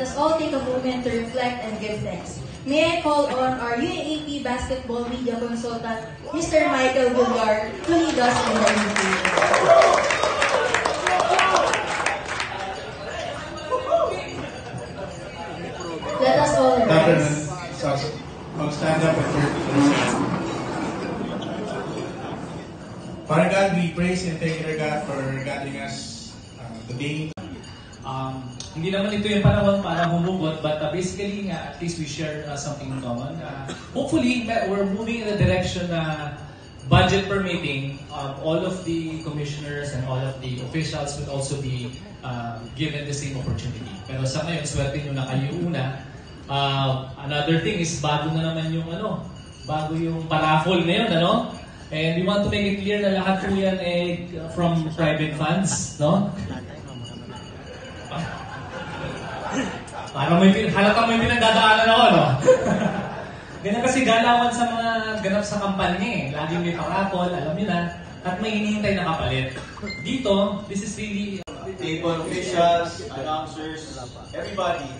us all take a moment to reflect and give thanks. May I call on our UAAP Basketball Media Consultant, Mr. Michael Villar, to lead us in the invitation. Let us all rise. I'll stand up and Father God, we praise and thank you, God, for guiding us today. Hindi naman ito yung panahon para humugot, but basically, at least we share something in common. Hopefully, we're moving in the direction na budget permitting, all of the commissioners and all of the officials would also be given the same opportunity. Pero sa ngayon, swerte nyo na kayo una. Another thing is, bago na naman yung bago yung paraffol ngayon, And we want to make it clear na lahat po yan from private funds, no? Parang halatang may pinagdadaanan ako, no? Ganyan kasi galawan sa mga ganap sa kampanya Laging may paraffol, alam niyo na, at may hinihintay na kapalit. Dito, this is really table officials, announcers, everybody,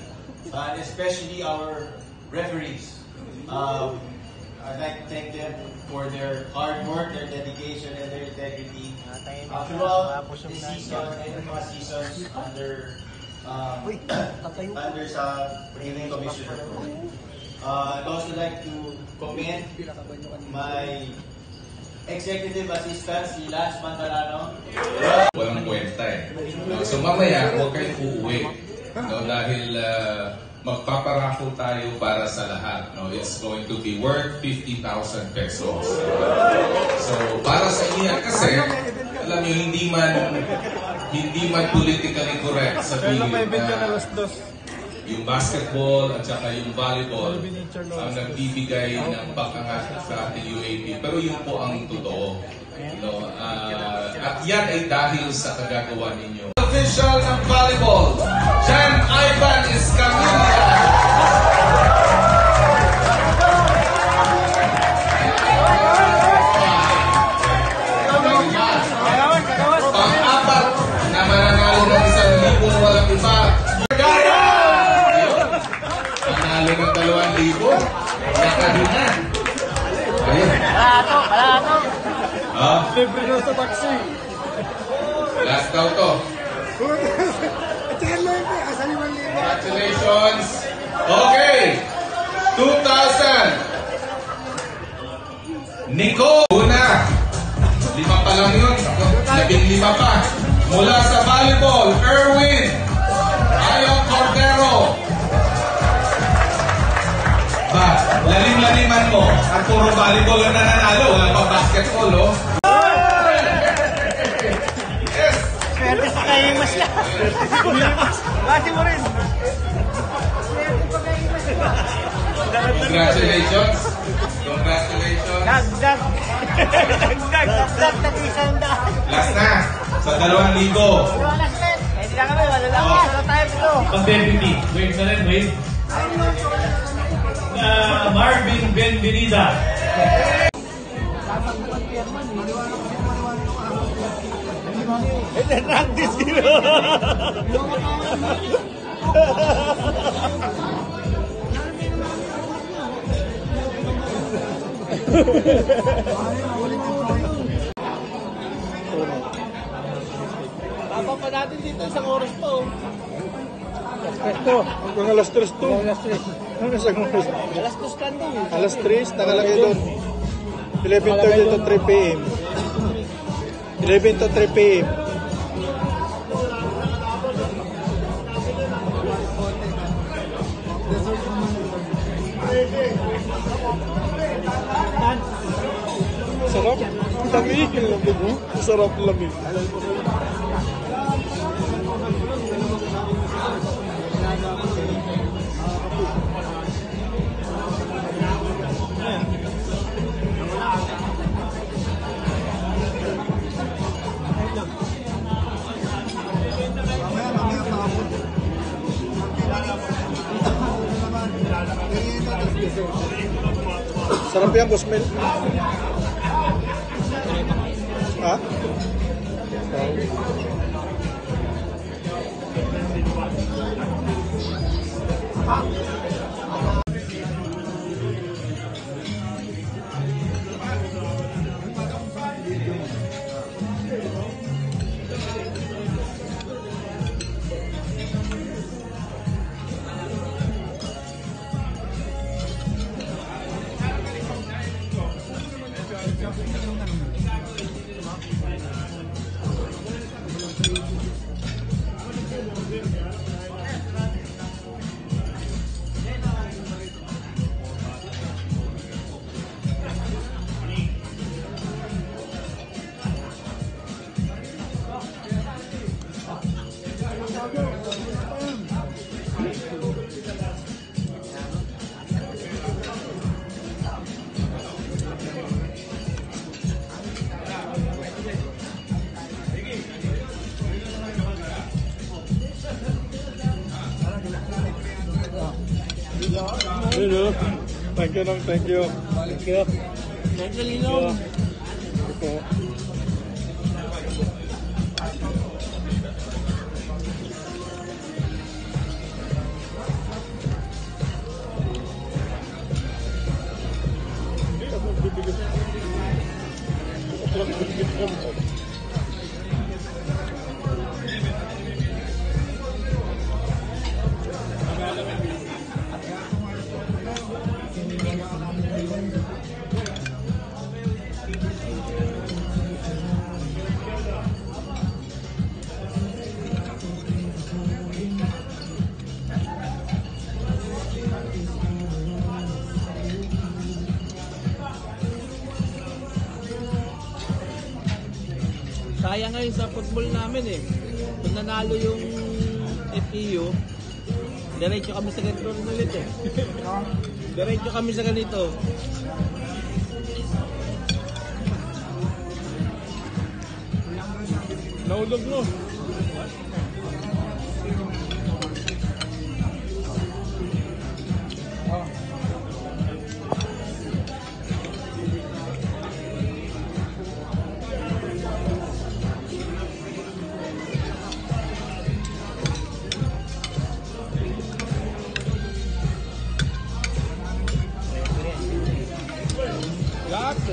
and especially our referees. I'd like to thank them for their hard work, their dedication, and their integrity throughout the season and the mga seasons under sa Pagiging Commissioner. I'd also like to commend my executive assistant, si Lance Mandarano. Walang kwenta So mamaya, huwag kayong uuwi. Dahil magpaparaffle tayo para sa lahat. It's going to be worth 50,000 pesos. So para sa inyo kasi, alam nyo, hindi man politically correct sabihin na yung basketball at saka yung volleyball ang nagbibigay ng pakangat sa ating UAP. Pero yun po ang totoo. At yan ay dahil sa kagagawa ninyo. Official ng volleyball, Jan Ivan Escamilla. Pang-apat na mananalo ng 1,000 walang iba. Manalo ng 2,000. Nakahinan. Ayun. Palato. Libre na sa taxi. Last daw to. Congratulations. Okay. 2,000. Nico. Una. 5 pa lang yun. 15 pa. Mula sa volleyball, Erwin Ayon Cordero. Lalim-laliman mo. At puro volleyball ang nananalo. Walang pang basketball, Yes. Swerte sa kayo mas yan. Kasi mo rin. Congratulations. Congratulations. Dagdag na isang daan. Last na. Sa 2,000. Hindi na kami, wala lang. Wala tayo dito. pag-deputy. Wait na rin, wait. Marvin Benvenida. Practice zero. Papa pa natin dito isang oras pa Hanggang alas 3 to. Alas 2 ka doon. Alas 3, nakalagay doon. 11:30 to 3 p.m. 11 to 3 p.m. Sarap. Lamig. Sarap lamig. Sarap yan, Boss Mel. Ha? Hello. Thank you, Nong. Thank you. Thank you. Thank you, Linong. Ito. Sayang ngayon sa football namin eh. Kung nanalo yung FEU, diretso kami sa ganito rin ulit eh. Diretso kami sa ganito. Naulog mo.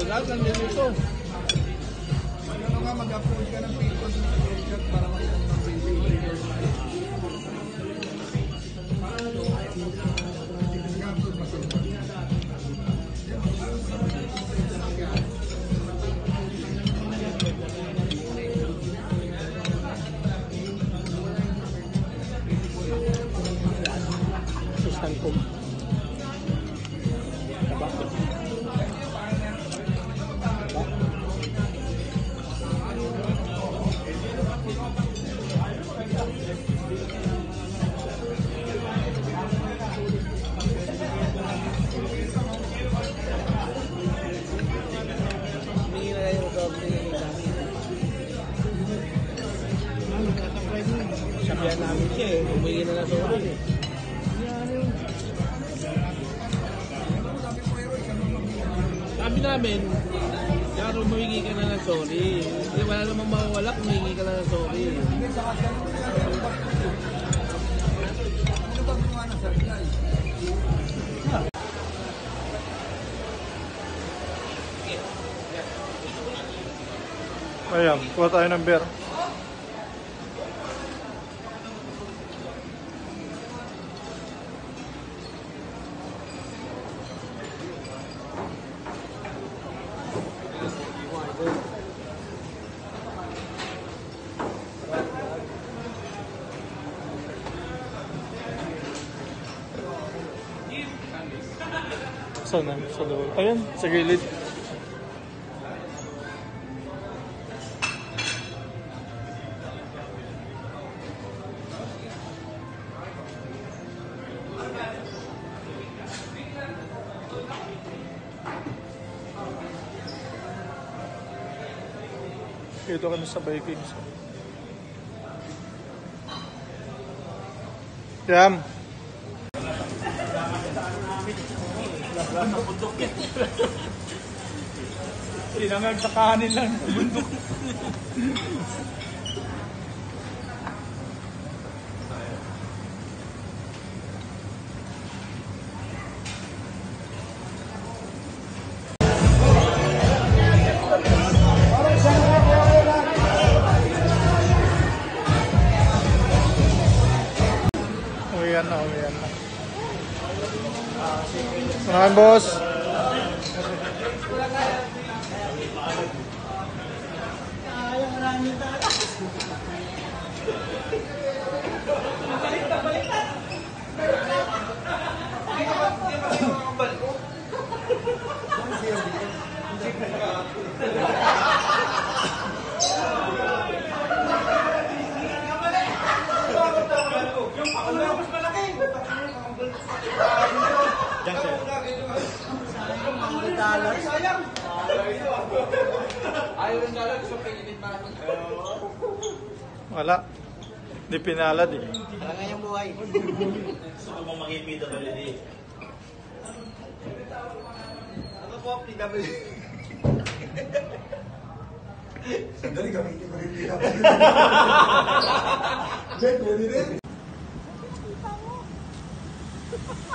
Lahat nandito ito. Ano nga mag-upload ka ng pictures ng screenshot para makita ng pictures. Assistant ko. Sabihan namin siya eh, humingi na lang sa ulit eh. Sabi namin, Jaro, humingi ka na ng sorry. Wala namang mawawala kung humingi ka na ng sorry. Ayan, kuha tayo ng beer. Saan na? Sa loob. Ayan, sa gilid. Dito kami sa Vikings. Yam. Tinangag sa kanin lang. Bundok. Ayan na. Samahan, boss. Wala. Di pinalad eh. Wala nga yung buhay. Gusto ko mong maging PWD. Ano po, PWD? Sandali gamitin ko rin PWD. Ben, pwede rin.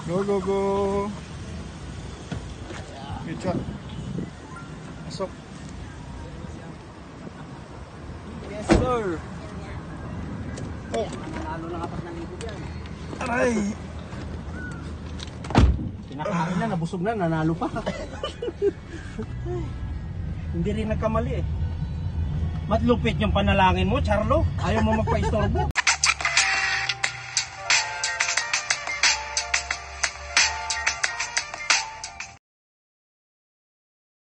Go, go, go. Pizza. Pasok. Yes, sir. Oh. Nanalo na kapat ng libo yan. Aray. Pinakain na, nabusog na, nanalo pa. Hindi rin nagkamali eh. Ba't lupit yung panalangin mo, Charlo? Ayaw mo magpa-istorbo?